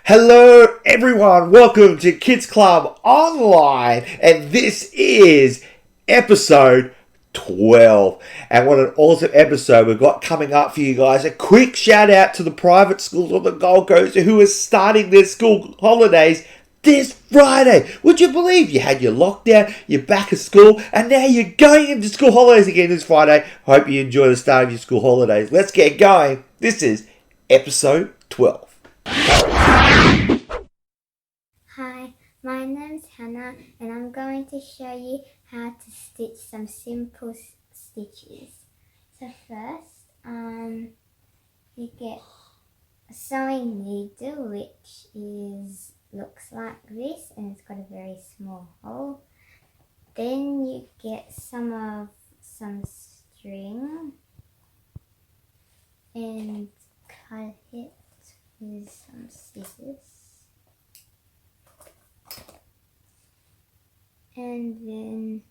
Hello everyone, welcome to Kids Club Online, and this is episode 12. And what an awesome episode we've got coming up for you guys. A quick shout out to the private schools on the Gold Coast who are starting their school holidays this Friday. Would you believe you had your lockdown, you're back at school, and now you're going into school holidays again this Friday? Hope you enjoy the start of your school holidays. Let's get going. This is episode 12. Hi, my name's Hannah and I'm going to show you how to stitch some simple stitches. So first, you get a sewing needle which looks like this and it's got a very small hole. Then you get some string and cut it with some scissors. And then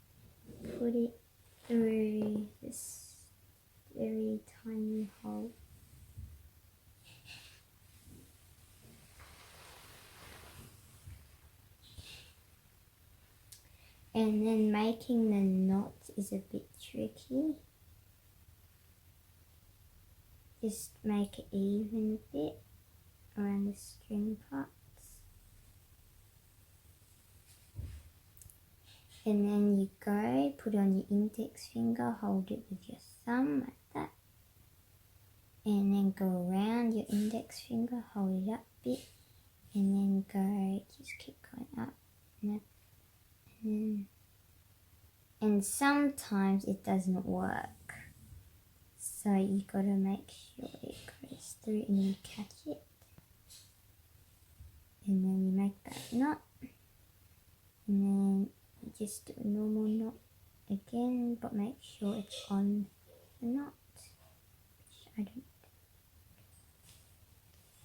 put it through this very tiny hole. And then making the knot is a bit tricky. Just make it even a bit around the string part. And then you go, put on your index finger, hold it with your thumb like that. And then go around your index finger, hold it up a bit. And then go, just keep going up and up. And sometimes it doesn't work. So you gotta make sure it goes through and you catch it. And then you make that knot. And then just do a normal knot again, but make sure it's on the knot, which I don't.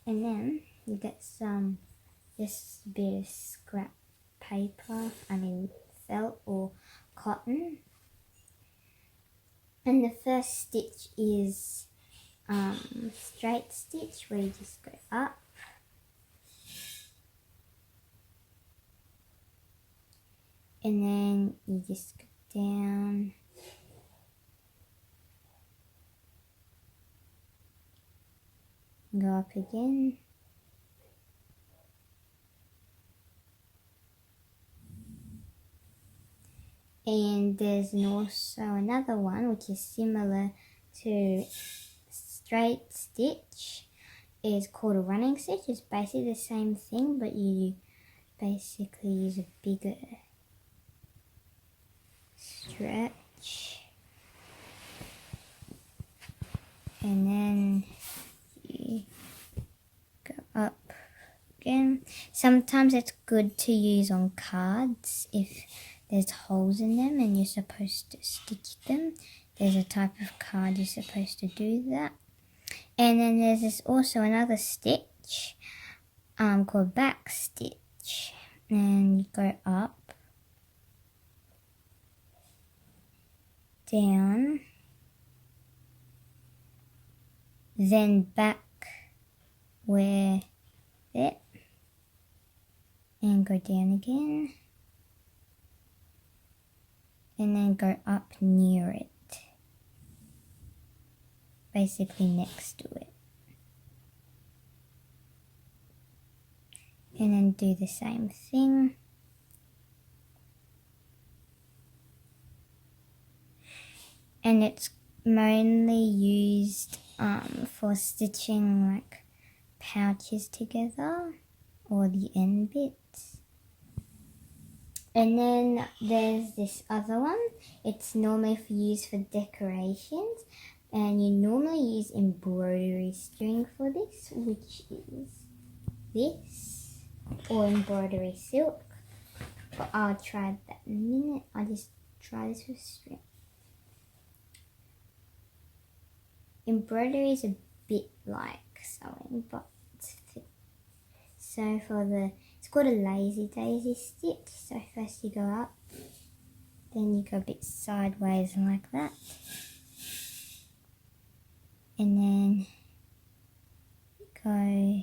And then you get just a bit of scrap paper, felt or cotton. And the first stitch is straight stitch, where you just go up. And then you just go down. Go up again. And there's also another one which is similar to straight stitch. It's called a running stitch. It's basically the same thing, but you basically use a bigger stretch, and then you go up again. Sometimes it's good to use on cards if there's holes in them and you're supposed to stitch them. There's a type of card you're supposed to do that. And then there's also another stitch called back stitch, and you go up, down, then back where it, and go down again, and then go up near it, basically next to it, and then do the same thing. And it's mainly used for stitching like pouches together or the end bits. And then there's this other one. It's normally used for decorations, and you normally use embroidery string for this, which is this, or embroidery silk. But I'll try that in a minute. I'll just try this with string. Embroidery is a bit like sewing, but it's thick. So it's called a lazy daisy stitch. So first you go up, then you go a bit sideways like that, and then go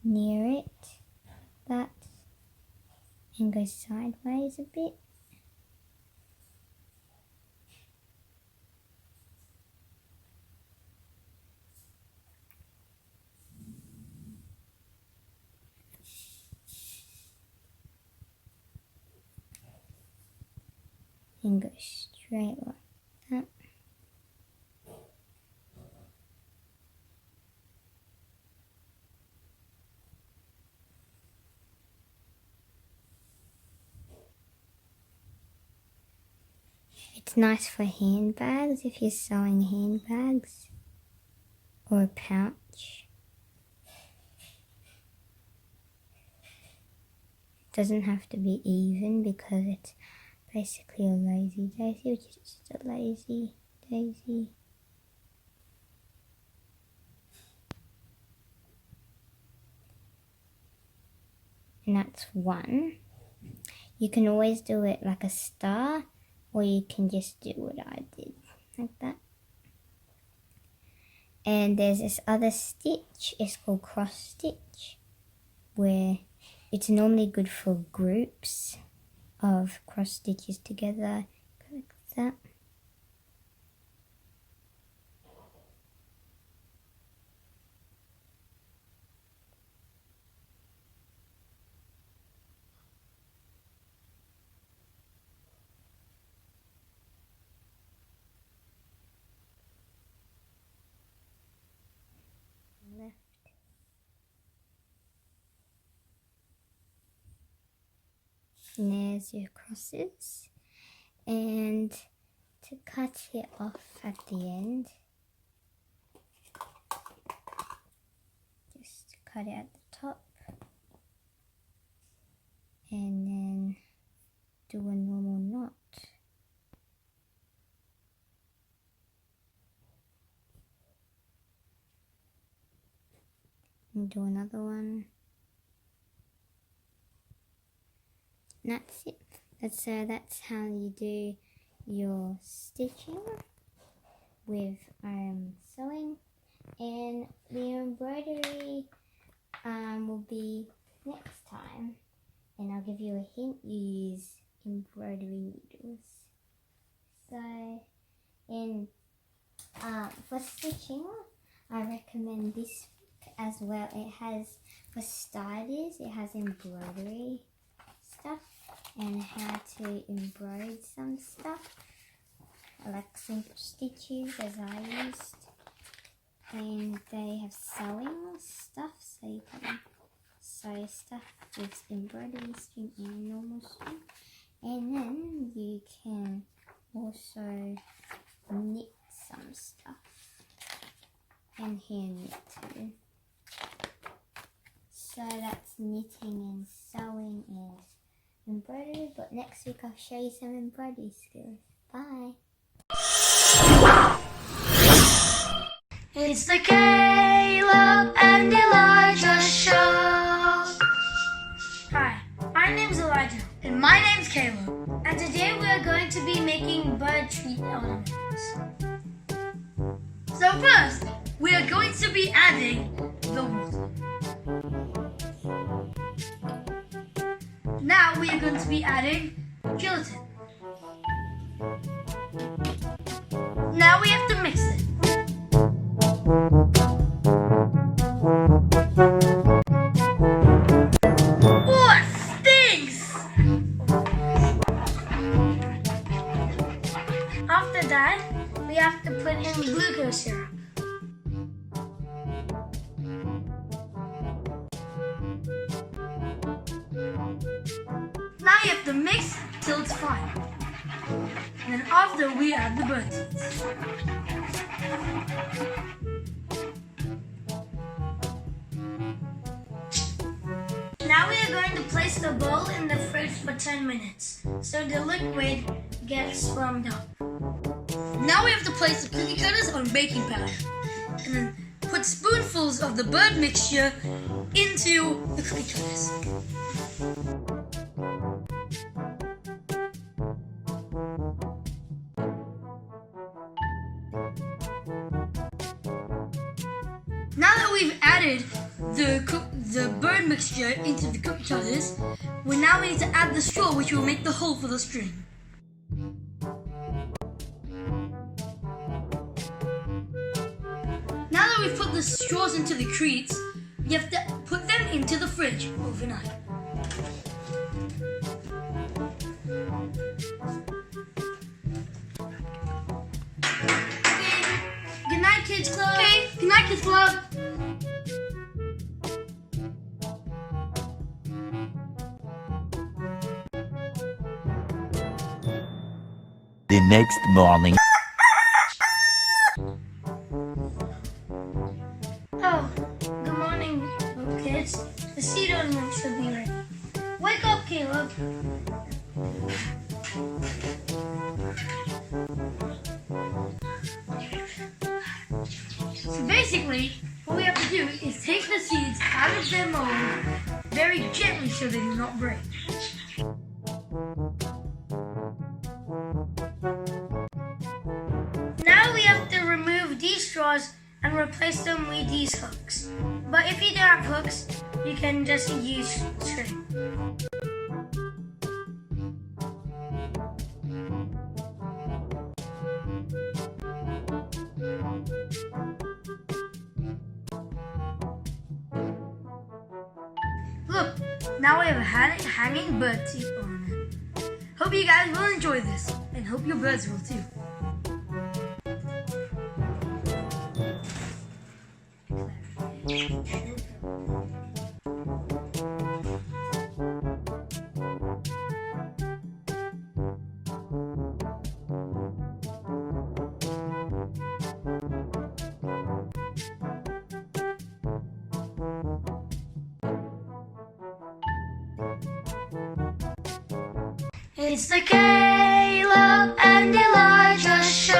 near it, that, and go sideways a bit. And go straight like that. It's nice for handbags if you're sewing handbags or a pouch. It doesn't have to be even because it's basically a lazy daisy, which is just a lazy daisy. And that's one. You can always do it like a star, or you can just do what I did, like that. And there's this other stitch, it's called cross stitch, where it's normally good for groups of cross stitches together, like that. Left. And there's your crosses. And to cut it off at the end, just cut it at the top and then do a normal knot. And do another one. And that's it. That's how you do your stitching with sewing, and the embroidery will be next time, and I'll give you a hint. You use embroidery needles. So, for stitching, I recommend this as well. It has, for starters, it has embroidery stuff and how to embroider some stuff. I like simple stitches as I used, and they have sewing stuff, so you can sew stuff with embroidery string and normal string, and then you can also knit some stuff and hand knit too. So that's knitting and sewing and embroidery, but next week I'll show you some embroidery skills. Bye! It's the Caleb and Elijah show. Hi, my name's Elijah. And my name's Caleb. And today we are going to be making bird treat ornaments. So first, we are going to be adding the water. Now we are going to be adding gelatin. Now we have to mix it. Oh, it stinks! After that, we have to put in glucose syrup. Now you have to mix till it's fine. And then after we add the bird seeds. Now we are going to place the bowl in the fridge for 10 minutes so the liquid gets firmed up. Now we have to place the cookie cutters on baking powder and then put spoonfuls of the bird mixture into the cookie cutters. Now that we've added the bird mixture into the cookie cutters, we need to add the straw, which will make the hole for the string. Now that we've put the straws into the cretes, you have to put them into the fridge overnight. Good night, Kids Club. Okay. Good night, Kids Club. The next morning. Oh, good morning, kids. The seed ornament should be ready. Wake up, Caleb. So basically, what we have to do is take the seeds out of their mold very gently so they do not break. Now we have to remove these straws and replace them with these hooks. But if you don't have hooks, you can just use string. Look, now we have a hanging bird seed ornament. Hope you guys will enjoy this, and hope your birds will too. It's the Caleb and Elijah show.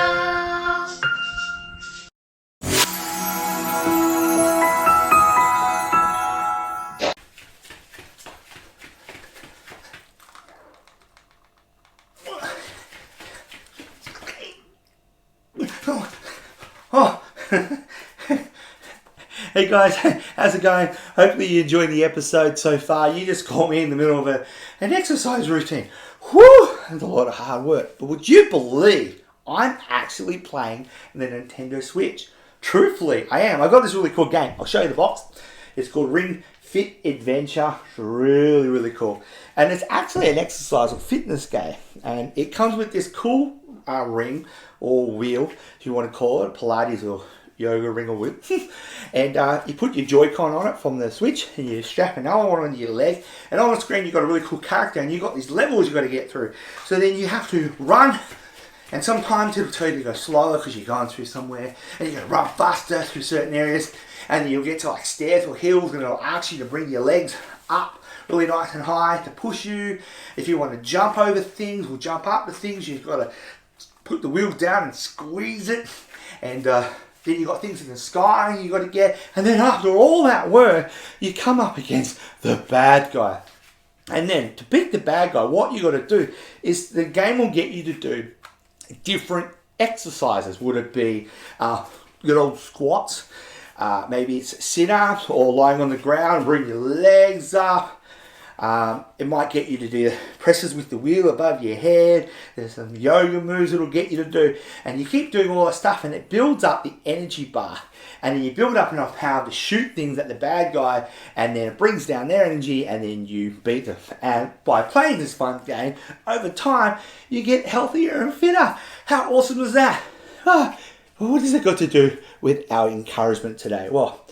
Oh. Hey guys, how's it going? Hopefully you're enjoying the episode so far. You just caught me in the middle of an exercise routine. Whew, that's a lot of hard work. But would you believe I'm actually playing the Nintendo Switch? Truthfully, I am. I got this really cool game. I'll show you the box. It's called Ring Fit Adventure. It's really, really cool. And it's actually an exercise or fitness game. And it comes with this cool ring or wheel, if you want to call it, Pilates or yoga ring or wheel. And you put your Joy-Con on it from the Switch and you strap another one onto your leg. And on the screen you've got a really cool character and you've got these levels you've got to get through. So then you have to run, and sometimes it'll tell you to go slower because you're going through somewhere, and you're going to run faster through certain areas, and then you'll get to like stairs or hills and it'll ask you to bring your legs up really nice and high to push you. If you want to jump over things or jump up to things, you've got to put the wheel down and squeeze it. And then you've got things in the sky you've got to get. And then after all that work, you come up against the bad guy. And then to beat the bad guy, what you got to do is the game will get you to do different exercises. Would it be good old squats? Maybe it's sit-ups or lying on the ground, bring your legs up. It might get you to do presses with the wheel above your head. There's some yoga moves it'll get you to do. And you keep doing all that stuff and it builds up the energy bar. And then you build up enough power to shoot things at the bad guy, and then it brings down their energy and then you beat them. And by playing this fun game, over time, you get healthier and fitter. How awesome is that? What has it got to do with our encouragement today? Well,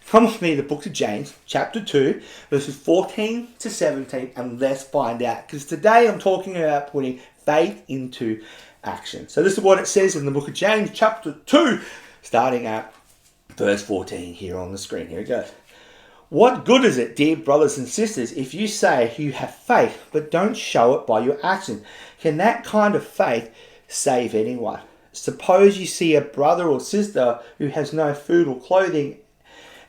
come with me to the book of James, chapter 2, verses 14 to 17, and let's find out. Because today I'm talking about putting faith into action. So this is what it says in the book of James, chapter 2, starting at verse 14 here on the screen. Here it goes. What good is it, dear brothers and sisters, if you say you have faith, but don't show it by your action? Can that kind of faith save anyone? Suppose you see a brother or sister who has no food or clothing,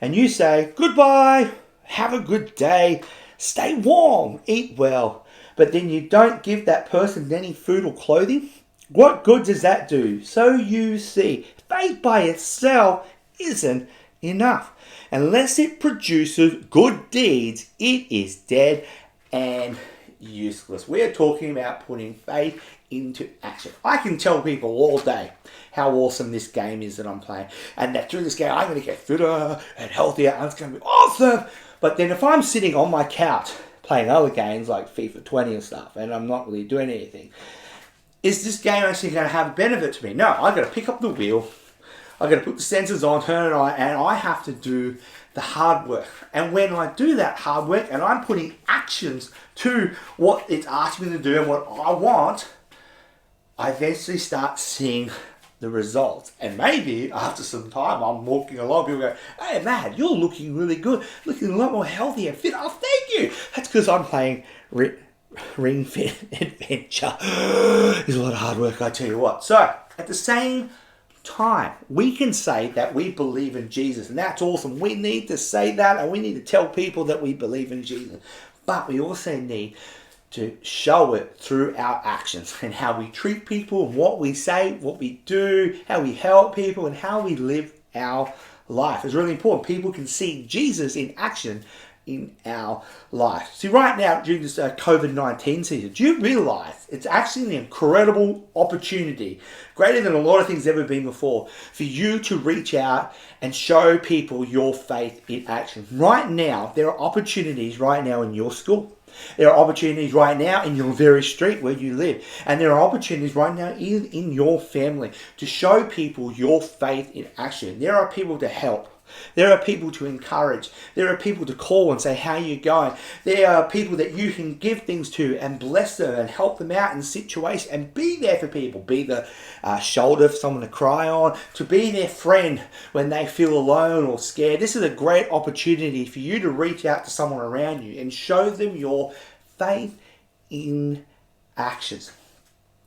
and you say, goodbye, have a good day, stay warm, eat well, but then you don't give that person any food or clothing? What good does that do? So you see, faith by itself isn't enough. Unless it produces good deeds, it is dead and useless. We are talking about putting faith into action. I can tell people all day how awesome this game is that I'm playing, and that through this game I'm going to get fitter and healthier and it's going to be awesome. But then if I'm sitting on my couch playing other games like FIFA 20 and stuff, and I'm not really doing anything, is this game actually going to have a benefit to me? No, I've got to pick up the wheel, I've got to put the sensors on, turn it on, and I have to do the hard work. And when I do that hard work and I'm putting actions to what it's asking me to do and what I want, I eventually start seeing the results. And maybe after some time I'm walking along, people go, "Hey Matt, you're looking really good, looking a lot more healthy and fit." Oh, thank you. That's because I'm playing Ring Fit Adventure. It's a lot of hard work, I tell you what. So at the same time, we can say that we believe in Jesus, and that's awesome. We need to say that, and we need to tell people that we believe in Jesus. But we also need to show it through our actions and how we treat people, and what we say, what we do, how we help people, and how we live our life. It's really important. People can see Jesus in action in our life. See, right now during this COVID-19 season, do you realize it's actually an incredible opportunity, greater than a lot of things ever been before, for you to reach out and show people your faith in action? Right now, there are opportunities right now in your school. There are opportunities right now in your very street where you live. And there are opportunities right now even in your family to show people your faith in action. There are people to help. There are people to encourage. There are people to call and say, "How you going?" There are people that you can give things to and bless them and help them out in situations and be there for people. Be the shoulder for someone to cry on, to be their friend when they feel alone or scared. This is a great opportunity for you to reach out to someone around you and show them your faith in actions.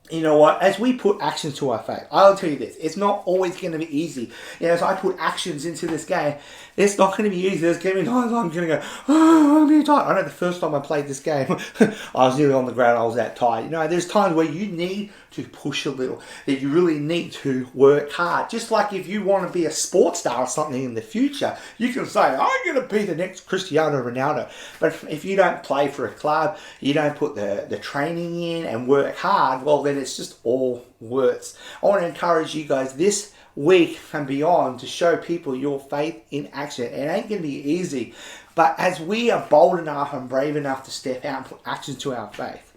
You know what? As we put actions to our faith, I'll tell you this, it's not always going to be easy. You know, as I put actions into this game, it's not going to be easy. There's going to be times I'm going to go, "Oh, I'm really tired." I know the first time I played this game, I was nearly on the ground, I was that tired. You know, there's times where you need to push a little, that you really need to work hard. Just like if you want to be a sports star or something in the future, you can say, "I'm going to be the next Cristiano Ronaldo." But if you don't play for a club, you don't put the training in and work hard, well then it's just all words. I want to encourage you guys this week and beyond to show people your faith in action. It ain't going to be easy, but as we are bold enough and brave enough to step out and put actions to our faith,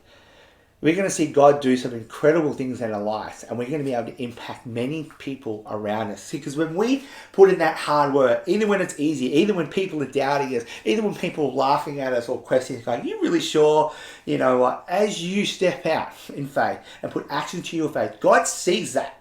we're going to see God do some incredible things in our lives, and we're going to be able to impact many people around us. Because when we put in that hard work, even when it's easy, even when people are doubting us, even when people are laughing at us or questioning, going, "You really sure?" You know what? As you step out in faith and put action to your faith, God sees that.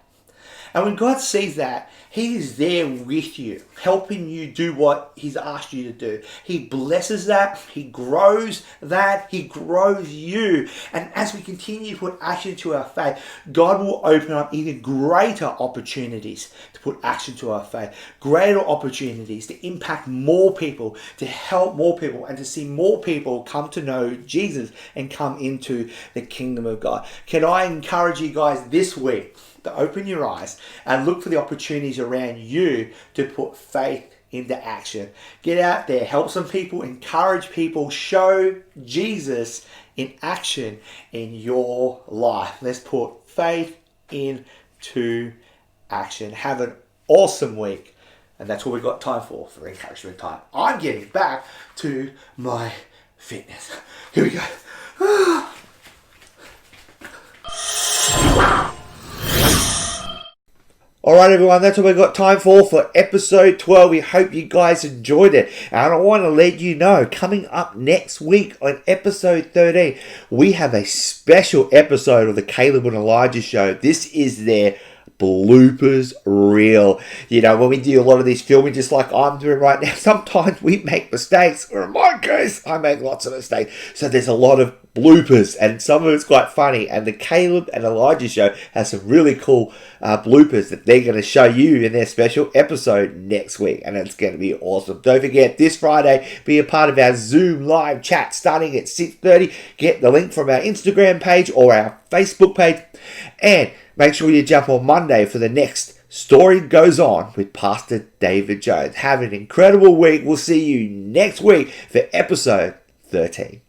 And when God sees that, He is there with you, helping you do what He's asked you to do. He blesses that. He grows that. He grows you. And as we continue to put action to our faith, God will open up even greater opportunities to put action to our faith, greater opportunities to impact more people, to help more people, and to see more people come to know Jesus and come into the kingdom of God. Can I encourage you guys this week to open your eyes and look for the opportunities around you to put faith into action? Get out there, help some people, encourage people, show Jesus in action in your life. Let's put faith into action. Have an awesome week. And that's what we've got time for encouragement time. I'm getting back to my fitness. Here we go. Alright everyone, that's what we've got time for episode 12. We hope you guys enjoyed it. And I want to let you know, coming up next week on episode 13, we have a special episode of the Caleb and Elijah show. This is their bloopers reel. You know, when we do a lot of these filming, just like I'm doing right now, sometimes we make mistakes, or in my case, I make lots of mistakes. So there's a lot of bloopers, and some of it's quite funny. And the Caleb and Elijah show has some really cool bloopers that they're going to show you in their special episode next week, and it's going to be awesome. Don't forget, this Friday, be a part of our Zoom live chat starting at 6:30. Get the link from our Instagram page or our Facebook page, and make sure you jump on Monday for the next Story goes on with Pastor David Jones. Have an incredible week. We'll see you next week for episode 13.